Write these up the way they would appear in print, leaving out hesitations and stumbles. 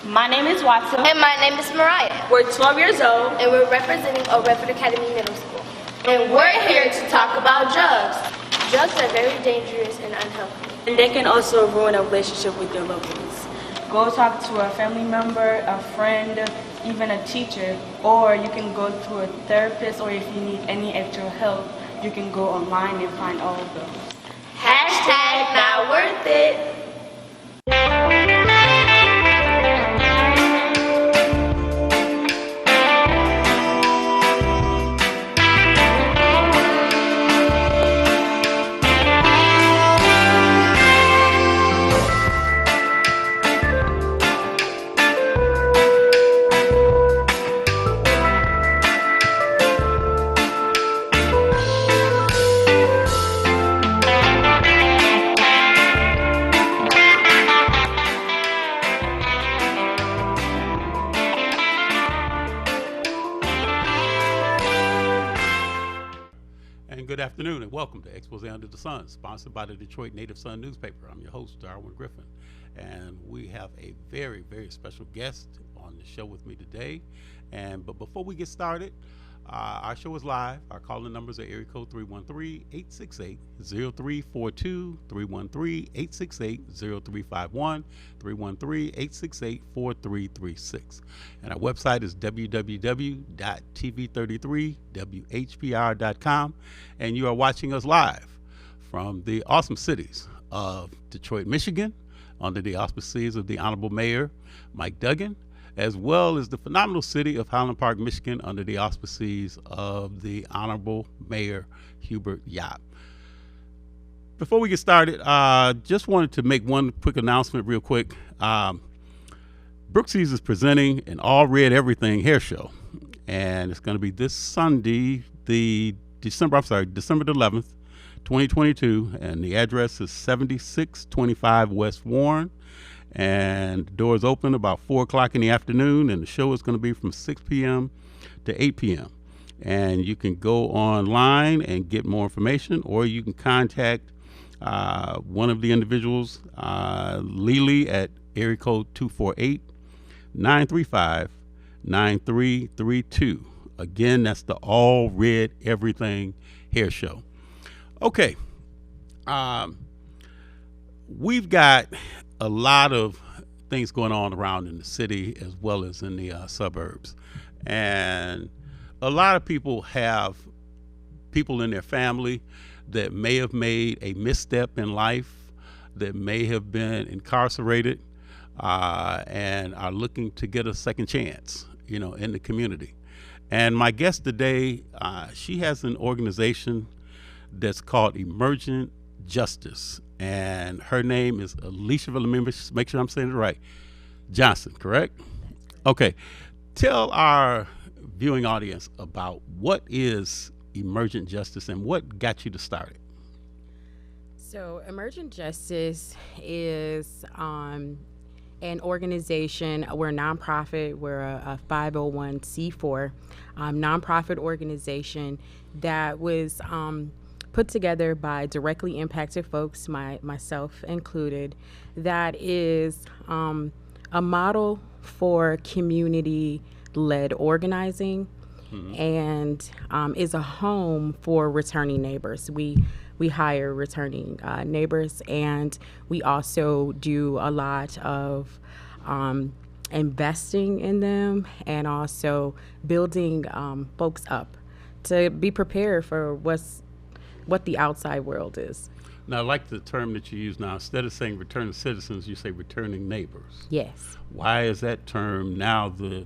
My name is Watson. And my name is Mariah. We're 12 years old. And we're representing Old Redford Academy Middle School. And we're here to talk about drugs. Drugs are very dangerous and unhealthy. And they can also ruin a relationship with your loved ones. Go talk to a family member, a friend, even a teacher, or you can go to a therapist, or if you need any extra help, you can go online and find all of those. Hashtag not worth it. Good afternoon and welcome to Expose Under the Sun, sponsored by the Detroit Native Sun newspaper. I'm your host, Darwin Griffin, and we have a very, very special guest on the show with me today. But before we get started, our show is live. Our calling numbers are area code 313-868-0342, 313-868-0351, 313-868-4336. And our website is www.tv33whpr.com. And you are watching us live from the awesome cities of Detroit, Michigan, under the auspices of the Honorable Mayor Mike Duggan, as well as the phenomenal city of Highland Park, Michigan, under the auspices of the Honorable Mayor Hubert Yap. Before we get started, just wanted to make one quick announcement real quick. Brooksie's is presenting an All Red Everything hair show, and it's going to be this Sunday, December the 11th, 2022, and the address is 7625 West Warren. And the doors open about 4 o'clock in the afternoon, and the show is going to be from 6 p.m. to 8 p.m. And you can go online and get more information, or you can contact one of the individuals, Lily, at area code 248-935-9332. Again, that's the All Red Everything hair show. Okay. We've got a lot of things going on around in the city as well as in the suburbs. And a lot of people have people in their family that may have made a misstep in life, that may have been incarcerated, and are looking to get a second chance, in the community. And my guest today, she has an organization that's called Emergent Justice. And her name is Alicia, let me make sure I'm saying it right, Johnson, correct? Okay. Tell our viewing audience about what is Emergent Justice and what got you to start it. So Emergent Justice is an organization. We're a nonprofit. We're a 501c4 nonprofit organization that was put together by directly impacted folks, myself included, that is a model for community-led organizing, and is a home for returning neighbors. We hire returning neighbors, and we also do a lot of investing in them and also building folks up to be prepared for what the outside world is. Now, I like the term that you use now. Instead of saying returning citizens, you say returning neighbors. Yes. Why is that term now the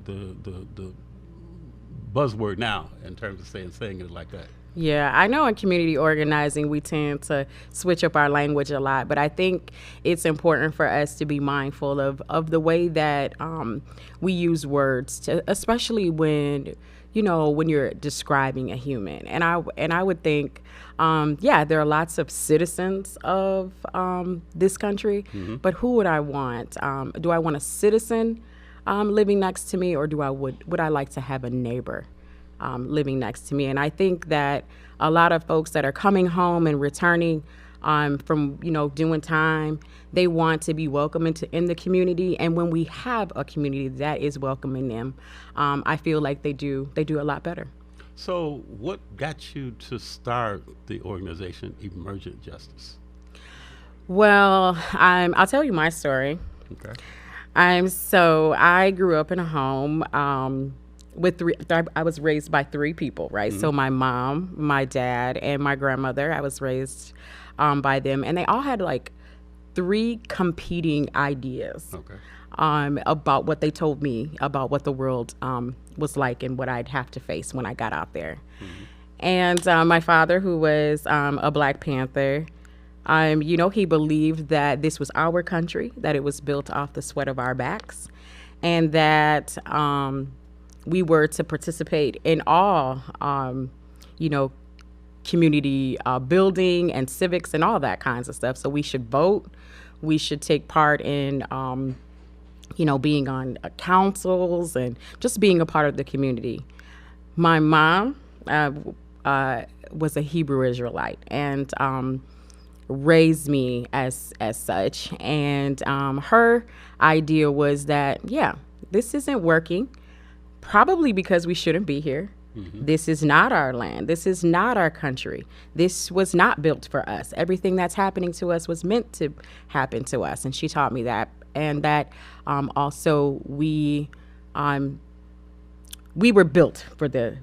buzzword now in terms of saying it like that? Yeah, I know in community organizing we tend to switch up our language a lot, but I think it's important for us to be mindful of the way that we use words, especially when you're describing a human. And I would think, there are lots of citizens of this country, but who would I want? Do I want a citizen living next to me, or would I like to have a neighbor living next to me? And I think that a lot of folks that are coming home and returning from doing time. They want to be welcome in the community, and when we have a community that is welcoming them, I feel like they do a lot better. So, what got you to start the organization Emergent Justice? Well, I'll tell you my story. Okay. So I grew up in a home with three. I was raised by three people, right? So my mom, my dad, and my grandmother. I was raised by them, and they all had like three competing ideas Okay. about what they told me about what the world was like and what I'd have to face when I got out there. And my father, who was a Black Panther, he believed that this was our country, that it was built off the sweat of our backs, and that we were to participate in all, community building and civics and all that kinds of stuff. So we should vote. We should take part in, being on councils and just being a part of the community. My mom was a Hebrew Israelite and raised me as such. And her idea was that, this isn't working, probably because we shouldn't be here. This is not our land. This is not our country. This was not built for us. Everything that's happening to us was meant to happen to us. And she taught me that. And that also we were built for the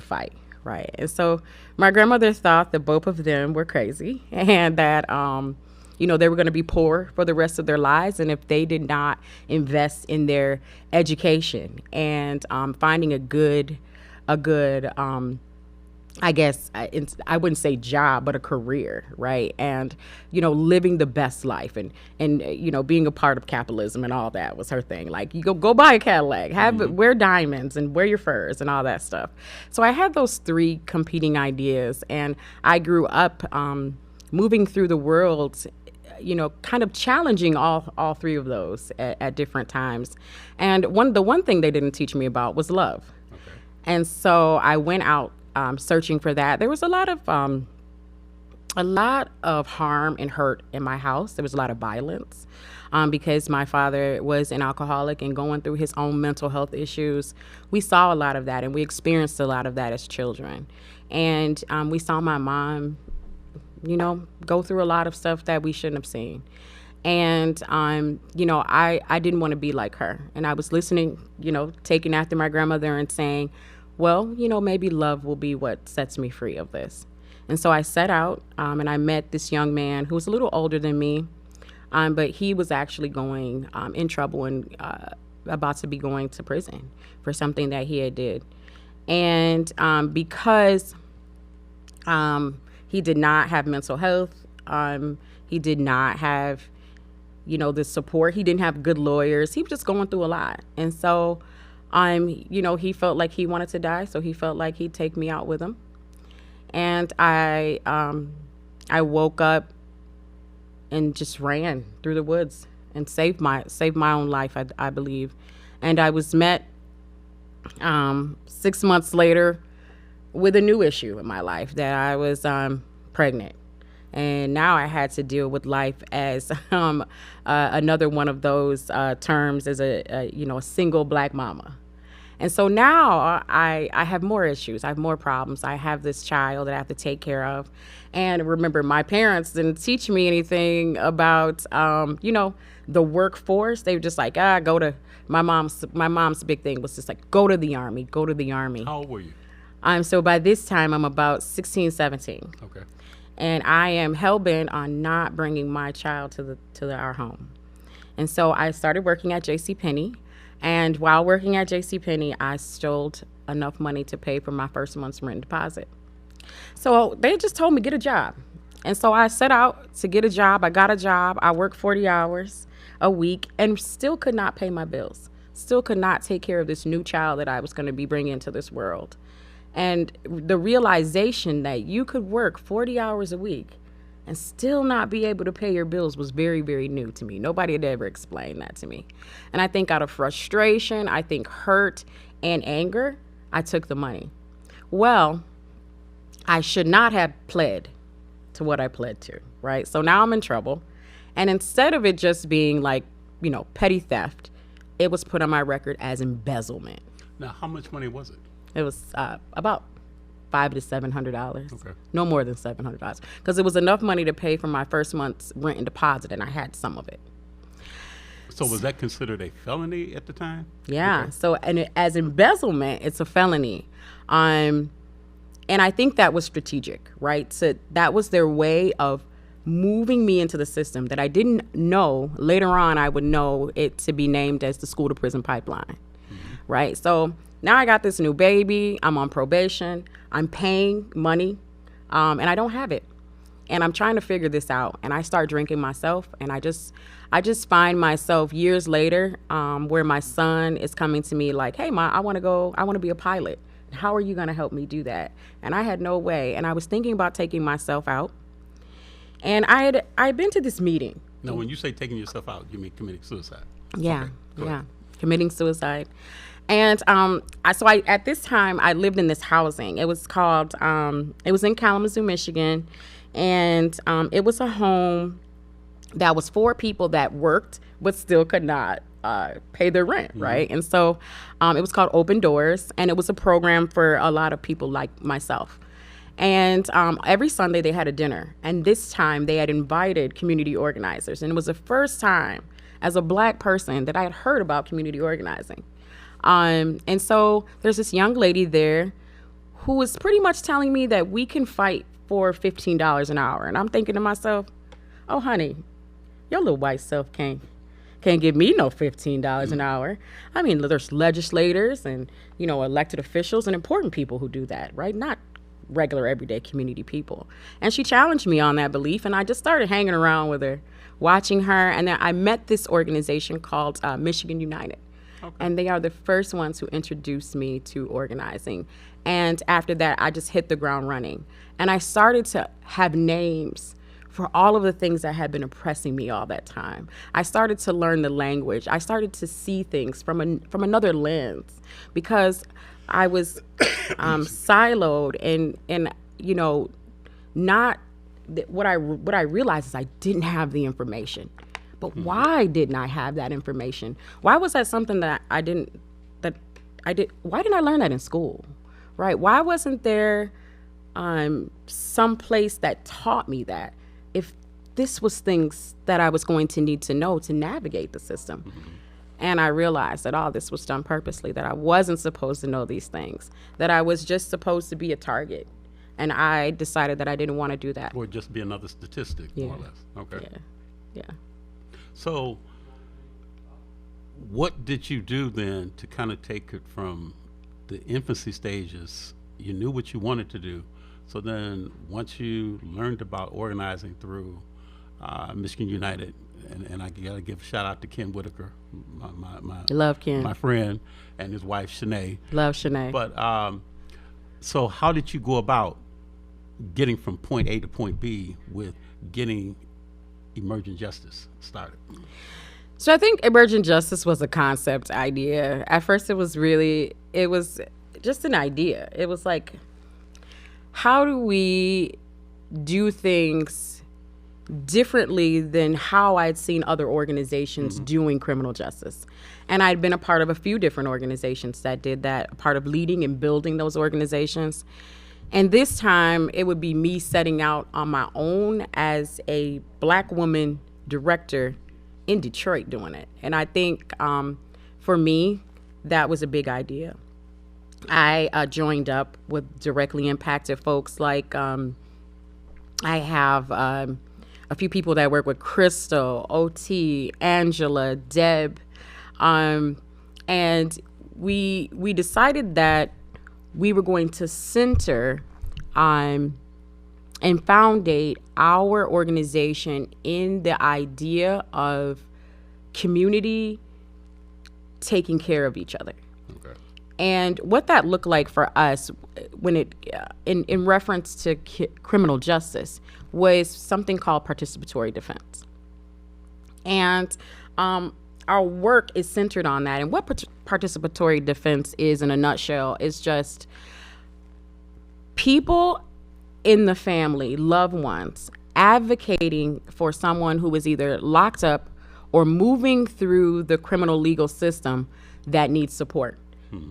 fight. Right. And so my grandmother thought that both of them were crazy and that, they were going to be poor for the rest of their lives. And if they did not invest in their education and finding a good, I guess I wouldn't say job, but a career, right? And, living the best life and being a part of capitalism and all that was her thing. Like, you go buy a Cadillac, wear diamonds and wear your furs and all that stuff. So I had those three competing ideas, and I grew up moving through the world, kind of challenging all three of those at different times. And the one thing they didn't teach me about was love. Okay. And so I went out searching for that. There was a lot of harm and hurt in my house. There was a lot of violence because my father was an alcoholic and going through his own mental health issues. We saw a lot of that, and we experienced a lot of that as children. And we saw my mom, go through a lot of stuff that we shouldn't have seen. And, I didn't want to be like her. And I was listening, taking after my grandmother and saying, well, maybe love will be what sets me free of this. And so I set out and I met this young man who was a little older than me, but he was actually going in trouble and about to be going to prison for something that he had did. And because he did not have mental health, he did not have, the support. He didn't have good lawyers. He was just going through a lot. And so he felt like he wanted to die, so he felt like he'd take me out with him. And I woke up and just ran through the woods and saved my own life, I believe. And I was met 6 months later with a new issue in my life, that I was pregnant. And now I had to deal with life as another one of those terms as a single Black mama. And so now I have more issues. I have more problems. I have this child that I have to take care of. And remember, my parents didn't teach me anything about, the workforce. They were just like, go to my mom's big thing was just like, go to the Army. How old were you? So by this time, I'm about 16, 17. Okay. And I am hell-bent on not bringing my child to our home. And so I started working at JCPenney. And while working at JCPenney, I stole enough money to pay for my first month's rent deposit. So they just told me, get a job. And so I set out to get a job. I got a job. I worked 40 hours a week and still could not pay my bills. Still could not take care of this new child that I was going to be bringing into this world. And the realization that you could work 40 hours a week and still not be able to pay your bills was very, very new to me. Nobody had ever explained that to me. And I think out of frustration, I think hurt and anger, I took the money. Well, I should not have pled to what I pled to, right? So now I'm in trouble. And instead of it just being like, petty theft, it was put on my record as embezzlement. Now, how much money was it? It was about $500 to $700. Okay. No more than $700, because it was enough money to pay for my first month's rent and deposit, and I had some of it. So was that considered a felony at the time? Yeah. Okay. So, as embezzlement, it's a felony. And I think that was strategic, right? So that was their way of moving me into the system that I didn't know. Later on, I would know it to be named as the school to prison pipeline, right? So now I got this new baby. I'm on probation. I'm paying money, and I don't have it. And I'm trying to figure this out. And I start drinking myself, and I just find myself years later, where my son is coming to me like, "Hey, Ma, I want to be a pilot. How are you going to help me do that?" And I had no way. And I was thinking about taking myself out. And I'd been to this meeting. Now, when you say taking yourself out, you mean committing suicide? Yeah, Okay, go yeah, ahead. committing suicide. And at this time I lived in this housing. It was called it was in Kalamazoo, Michigan, and it was a home that was for people that worked but still could not pay their rent, right? And so it was called Open Doors, and it was a program for a lot of people like myself. And every Sunday they had a dinner. And this time they had invited community organizers. And it was the first time as a Black person that I had heard about community organizing. And so there's this young lady there who was pretty much telling me that we can fight for $15 an hour. And I'm thinking to myself, oh, honey, your little white self can't give me no $15 an hour. I mean, there's legislators and, elected officials and important people who do that, right? Not regular everyday community people. And she challenged me on that belief, and I just started hanging around with her, watching her. And then I met this organization called Michigan United. Okay. And they are the first ones who introduced me to organizing. And after that, I just hit the ground running. And I started to have names for all of the things that had been oppressing me all that time. I started to learn the language. I started to see things from another lens, because I was siloed and not what I realized is I didn't have the information. But why didn't I have that information? Why was that something that why didn't I learn that in school? Right? Why wasn't there some place that taught me that, if this was things that I was going to need to know to navigate the system? Mm-hmm. And I realized that all this was done purposely, that I wasn't supposed to know these things, that I was just supposed to be a target. And I decided that I didn't want to do that. Or just be another statistic, more or less. Okay. Yeah. So what did you do then to kind of take it from the infancy stages? You knew what you wanted to do. So then once you learned about organizing through Michigan United, and I gotta give a shout out to Ken Whitaker, my Love Ken, my friend, and his wife Shanae. Love Shanae. But so how did you go about getting from point A to point B with getting Emergent Justice started? So I think Emergent Justice was a concept idea. At first, it was just an idea. It was like, how do we do things differently than how I'd seen other organizations doing criminal justice? And I'd been a part of a few different organizations that did that, a part of leading and building those organizations. And this time, it would be me setting out on my own as a Black woman director in Detroit doing it. And I think for me, that was a big idea. I joined up with directly impacted folks like I have a few people that work with Crystal, OT, Angela, Deb, and we decided that we were going to center and foundate our organization in the idea of community taking care of each other. Okay. And what that looked like for us when it, in reference to criminal justice, was something called participatory defense. And our work is centered on that. And what participatory defense is in a nutshell is just people in the family, loved ones, advocating for someone who is either locked up or moving through the criminal legal system that needs support.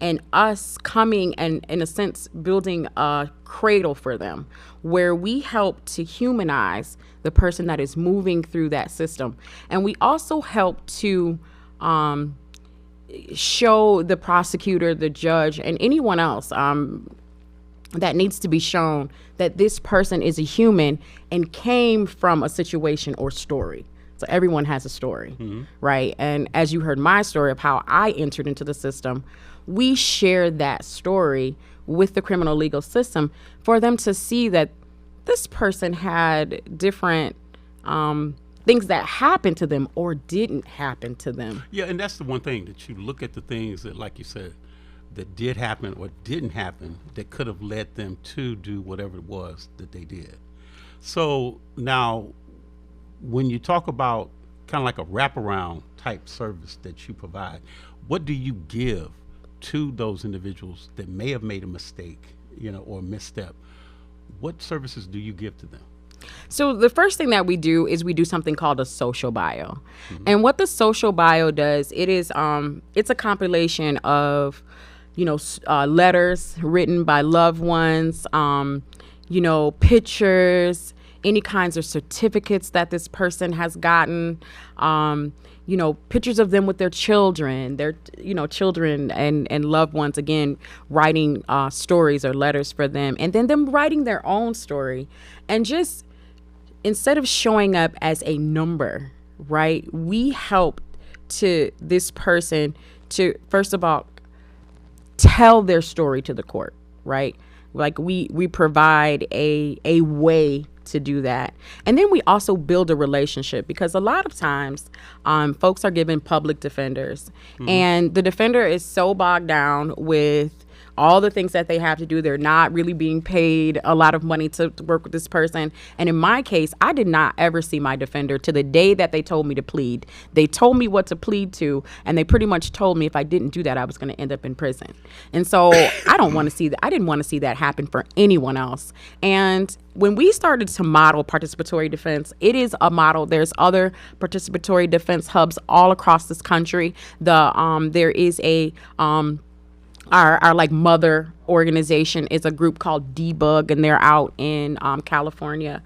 And us coming and, in a sense, building a cradle for them where we help to humanize the person that is moving through that system. And we also help to show the prosecutor, the judge, and anyone else that needs to be shown that this person is a human and came from a situation or story. So everyone has a story, right? And as you heard my story of how I entered into the system, we share that story with the criminal legal system for them to see that this person had different things that happened to them or didn't happen to them. Yeah, and that's the one thing, that you look at the things that, like you said, that did happen or didn't happen that could have led them to do whatever it was that they did. So now, when you talk about kind of like a wraparound type service that you provide, what do you give to those individuals that may have made a mistake, or a misstep? What services do you give to them? So the first thing that we do is we do something called a social bio. And what the social bio does, it is it's a compilation of letters written by loved ones, pictures, any kinds of certificates that this person has gotten, pictures of them with their children, children and loved ones, again, writing stories or letters for them, and then them writing their own story. And just instead of showing up as a number, right, we help to this person to, first of all, tell their story to the court, right? Like we provide a way to do that. And then we also build a relationship, because a lot of times folks are given public defenders, and the defender is so bogged down with all the things that they have to do. They're not really being paid a lot of money to work with this person. And in my case, I did not ever see my defender to the day that they told me to plead. They told me what to plead to, and they pretty much told me if I didn't do that, I was going to end up in prison. And so I don't want to see that. I didn't want to see that happen for anyone else. And when we started to model participatory defense, it is a model. There's other participatory defense hubs all across this country. There is a our like mother organization is a group called Debug, and they're out in California.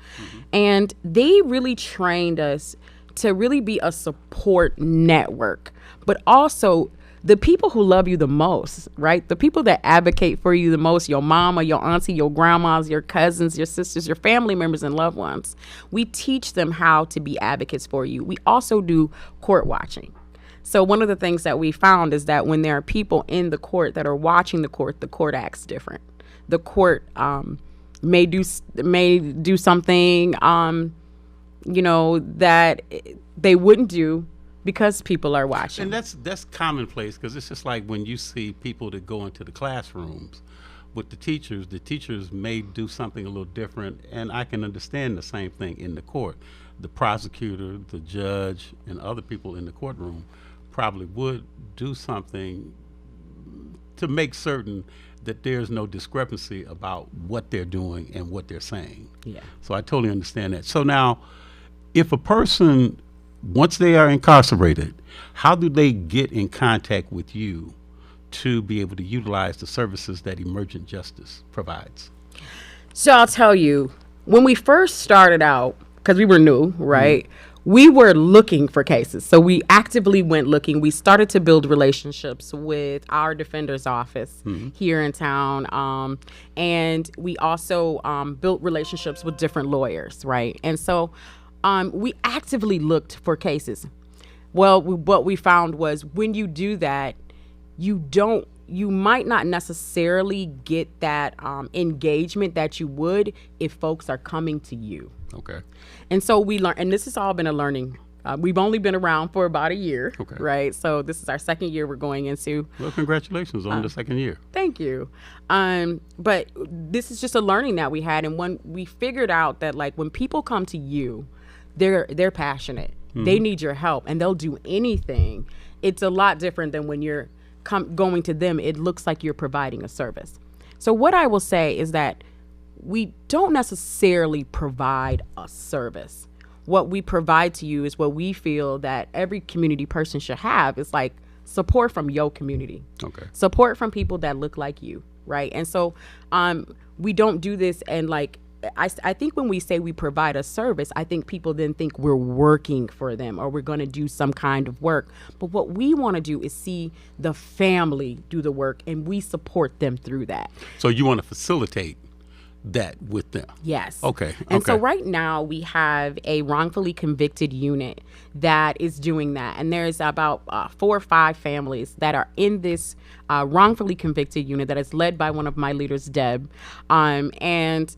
And they really trained us to really be a support network, but also the people who love you the most, right? The people that advocate for you the most, your mama, your auntie, your grandmas, your cousins, your sisters, your family members and loved ones. We teach them how to be advocates for you. We also do court watching. So one of the things that we found is that when there are people in the court that are watching the court acts different. The court may do something, that they wouldn't do because people are watching. And that's commonplace, because it's just like when you see people that go into the classrooms with the teachers may do something a little different, and I can understand the same thing in the court. The prosecutor, the judge, and other people in the courtroom probably would do something to make certain that there's no discrepancy about what they're doing and what they're saying. Yeah. So I totally understand that. So now, if a person, once they are incarcerated, how do they get in contact with you to be able to utilize the services that Emergent Justice provides? So I'll tell you, when we first started out, because we were new, right? We were looking for cases. So we actively went looking. We started to build relationships with our defender's office here in town. And we also built relationships with different lawyers, right? And so we actively looked for cases. Well, what we found was when you do that, you might not necessarily get that engagement that you would if folks are coming to you. Okay. And so we learned, and this has all been a learning. We've only been around for about a year, Okay. right? So this is our second year we're going into. Well, congratulations on the second year. Thank you. But this is just a learning that we had. And when we figured out that, like, when people come to you, they're passionate. They need your help, and they'll do anything. It's a lot different than when you're going to them. It looks like you're providing a service. So what I will say is that we don't necessarily provide a service. What we provide to you is what we feel that every community person should have. It's like support from your community. Okay. Support from people that look like you, right? And so we don't do this, and like I think when we say we provide a service, I think people then think we're working for them or we're going to do some kind of work. But what we want to do is see the family do the work, and we support them through that. So you want to facilitate that with them? Yes. Okay. And so okay. right now we have a wrongfully convicted unit that is doing that. And there's about 4 or 5 families that are in this wrongfully convicted unit that is led by one of my leaders, Deb. And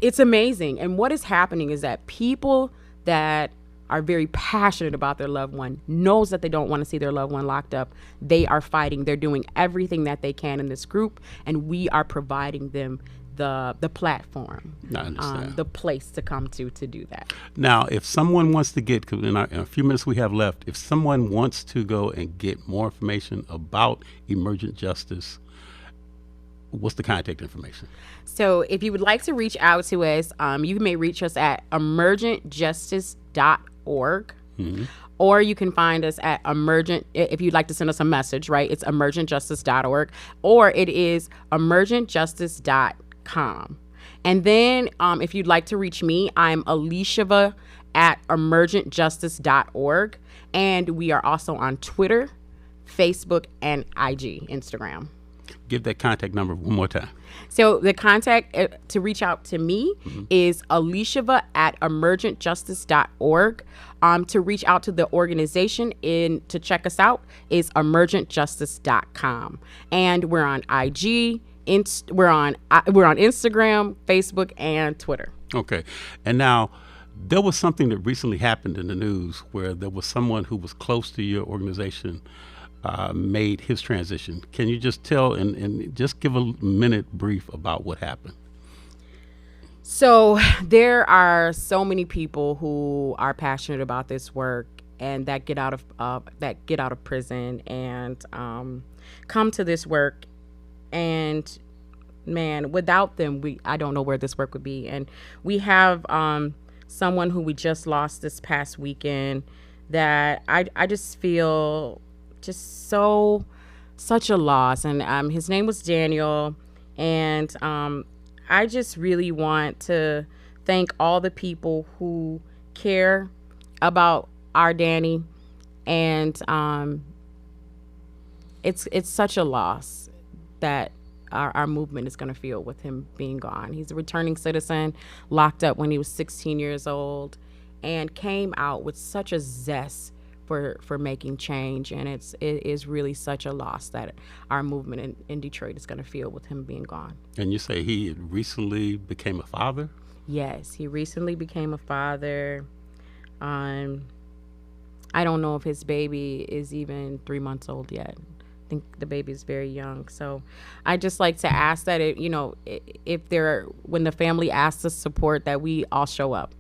it's amazing. And what is happening is that people that are very passionate about their loved one knows that they don't want to see their loved one locked up. They are fighting. They're doing everything that they can in this group, and we are providing them the platform, I understand. the place to come to do that. Now, if someone wants to get, in a few minutes we have left, if someone wants to go and get more information about emergent justice, what's the contact information? So if you would like to reach out to us, you may reach us at emergentjustice.org. Or you can find us at if you'd like to send us a message, right? It's emergentjustice.org, or it is emergentjustice.com. And then if you'd like to reach me, I'm Alisheva at emergentjustice.org. And we are also on Twitter, Facebook, and Instagram. Give that contact number one more time. So the contact to reach out to me is Alisheva at emergentjustice.org. To reach out to the organization to check us out is emergentjustice.com. And we're on IG, we're on Instagram, Facebook, and Twitter. Okay. And now, there was something that recently happened in the news where there was someone who was close to your organization made his transition. Can you just tell and just give a minute brief about what happened? So there are so many people who are passionate about this work and that get out of prison and come to this work, and man, without them, I don't know where this work would be. And we have someone who we just lost this past weekend that I just feel just such a loss. And his name was Daniel. And I just really want to thank all the people who care about our Danny. And it's such a loss that our movement is going to feel with him being gone. He's a returning citizen, locked up when he was 16 years old, and came out with such a zest for making change. And it is really such a loss that our movement in Detroit is going to feel with him being gone. And you say he recently became a father? Yes, he recently became a father. I don't know if his baby is even 3 months old yet. I think the baby is very young. So I just like to ask that, when the family asks us support, that we all show up.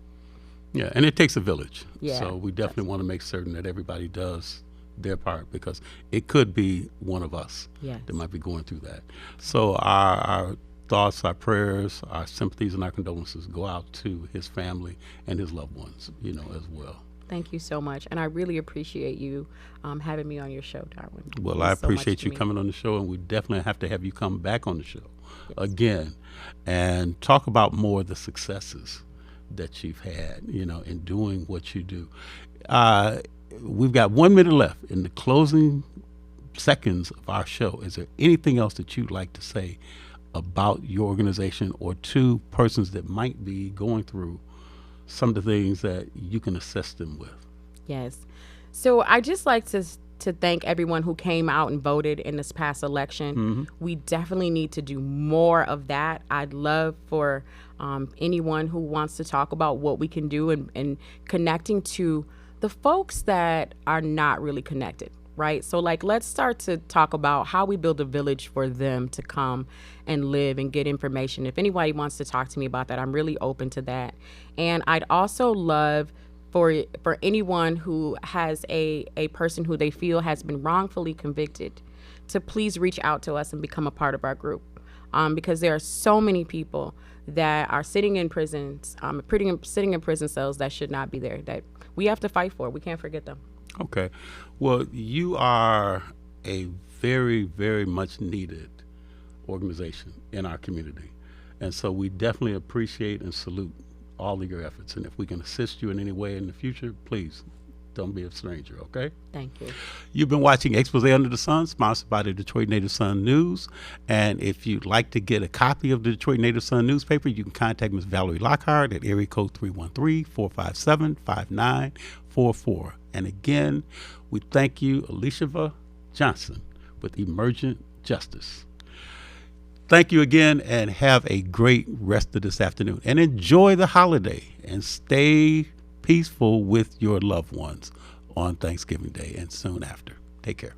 Yeah, and it takes a village. Yeah, so we definitely want to make certain that everybody does their part, because it could be one of us that might be going through that. So our thoughts, our prayers, our sympathies, and our condolences go out to his family and his loved ones, as well. Thank you so much. And I really appreciate you having me on your show, Darwin. Well, I appreciate you coming on the show, and we definitely have to have you come back on the show again and talk about more of the successes that you've had, in doing what you do. We've got 1 minute left in the closing seconds of our show. Is there anything else that you'd like to say about your organization or to persons that might be going through some of the things that you can assist them with? Yes. So I just like to thank everyone who came out and voted in this past election. Mm-hmm. We definitely need to do more of that. I'd love for anyone who wants to talk about what we can do and connecting to the folks that are not really connected, right? So let's start to talk about how we build a village for them to come and live and get information. If anybody wants to talk to me about that, I'm really open to that. And I'd also love for anyone who has a person who they feel has been wrongfully convicted to please reach out to us and become a part of our group. because there are so many people that are sitting in prisons, sitting in prison cells that should not be there, that we have to fight for. We can't forget them. Okay. Well, you are a very, very much needed organization in our community. And so we definitely appreciate and salute all of your efforts. And if we can assist you in any way in the future, please don't be a stranger, okay? Thank you. You've been watching Expose Under the Sun, sponsored by the Detroit Native Sun News. And if you'd like to get a copy of the Detroit Native Sun newspaper, you can contact Ms. Valerie Lockhart at area code 313-457-5944. And again, we thank you, Alicia Johnson, with Emergent Justice. Thank you again, and have a great rest of this afternoon. And enjoy the holiday, and stay peaceful with your loved ones on Thanksgiving Day and soon after. Take care.